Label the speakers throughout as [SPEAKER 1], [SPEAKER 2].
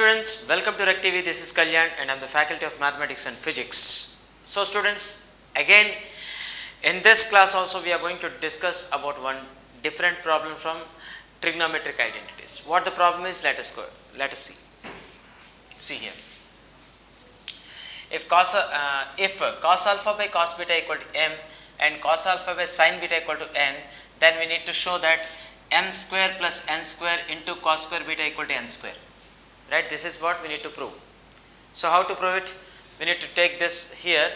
[SPEAKER 1] students, welcome to Rec TV. This is Kalyan and I am the faculty of Mathematics and Physics. So students, again in this class also we are going to discuss about one different problem from trigonometric identities. What the problem is, let us see. See here. If cos alpha by cos beta equal to m and cos alpha by sin beta equal to n, then we need to show that m square plus n square into cos square beta equal to n square. Right, this is what we need to prove. So how to prove it? We need to take this here.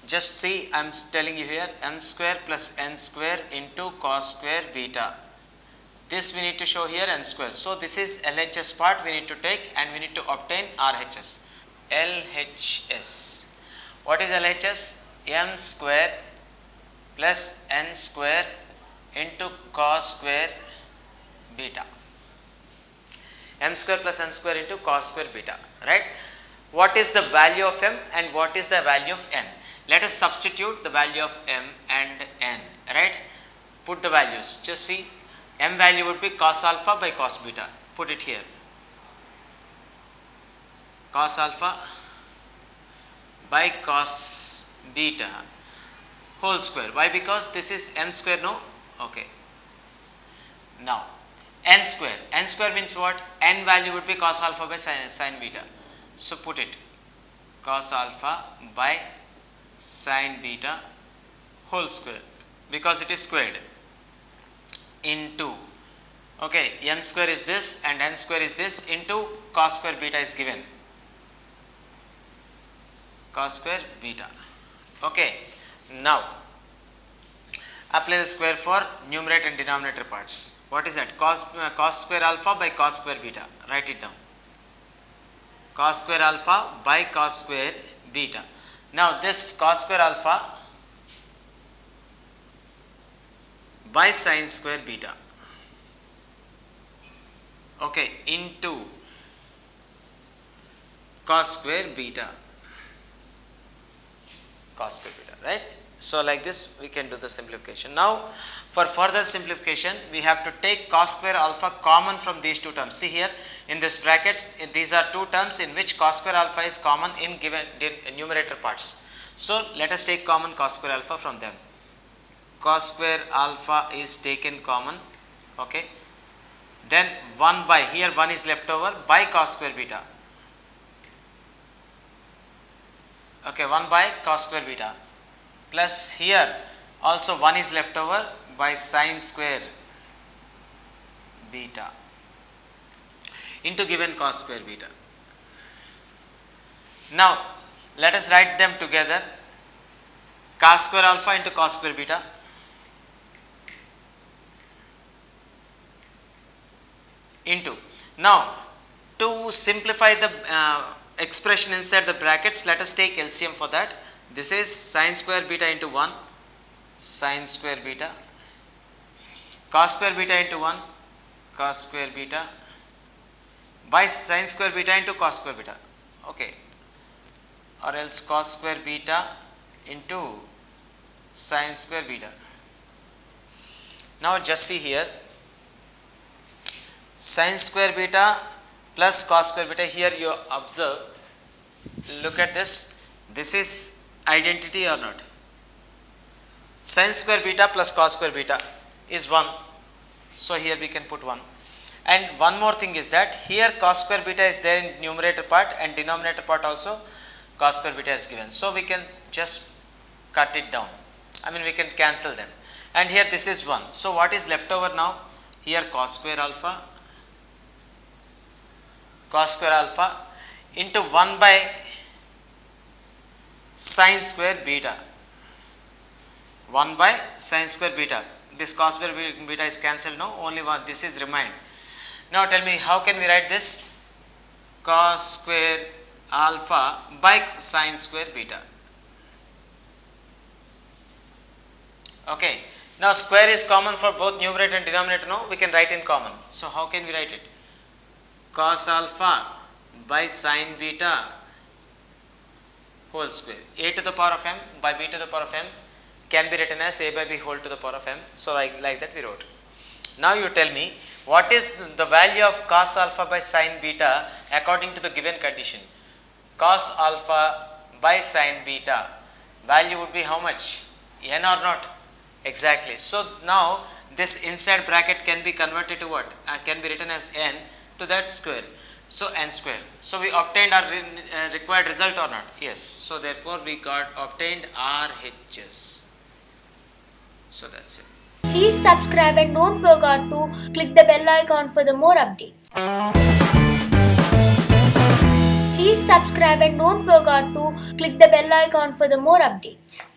[SPEAKER 1] Just see, I am telling you here, m square plus n square into cos square beta. This we need to show here n square. So this is LHS part we need to take and we need to obtain RHS. LHS. What is LHS? M square plus n square into cos square beta. M square plus n square into cos square beta, right? What is the value of m and what is the value of n? Let us substitute the value of m and n, right? Put the values. Just see, m value would be cos alpha by cos beta. Put it here. Cos alpha by cos beta whole square. Why? Because this is m square, no? Okay. Now, n square. N square means what? N value would be cos alpha by sin beta. So put it. Cos alpha by sin beta whole square, because it is squared, into, okay, m square is this and n square is this, into cos square beta is given. Cos square beta. Okay. Now, apply the square for numerator and denominator parts. What is that? Cos square alpha by cos square beta. Write it down. Cos square alpha by cos square beta. Now this cos square alpha by sin square beta. Okay, into cos square beta. Cos square beta, right? So like this we can do the simplification. Now for further simplification we have to take cos square alpha common from these two terms. See here in this brackets, these are two terms in which cos square alpha is common in given numerator parts. So let us take common cos square alpha from them. Cos square alpha is taken common. Okay. Then 1 by, here 1 is left over, by cos square beta. Okay, 1 by cos square beta. Plus here also 1 is left over by sin square beta into given cos square beta. Now let us write them together. Cos square alpha into cos square beta into. Now to simplify the expression inside the brackets, let us take LCM for that. This is sin square beta into 1, sin square beta, cos square beta into 1, cos square beta, by sin square beta into cos square beta. Okay. Or else cos square beta into sin square beta. Now just see here, sin square beta plus cos square beta. Here you observe, look at this, this is identity or not? Sin square beta plus cos square beta is 1. So here we can put 1. And one more thing is that here cos square beta is there in numerator part and denominator part also cos square beta is given. So we can just cut it down. I mean we can cancel them. And here this is 1. So what is left over now? Here cos square alpha into 1 by sin square beta. 1 by sin square beta. This cos square beta is cancelled, no? Only one. This is remained. Now tell me, how can we write this? Cos square alpha by sin square beta. Okay. Now square is common for both numerator and denominator, no? We can write in common. So how can we write it? Cos alpha by sin beta whole square. A to the power of m by b to the power of m can be written as a by b whole to the power of m. So like that we wrote. Now you tell me, What is the value of cos alpha by sin beta according to the given condition? Cos alpha by sin beta value would be how much? N or not? Exactly. So now this inside bracket can be converted to what? Can be written as n to that square. So n square. So we obtained our required result or not? Yes. So therefore we got obtained RHS. So that's it.
[SPEAKER 2] Please subscribe and don't forget to click the bell icon for the more updates. Please subscribe and don't forget to click the bell icon for the more updates.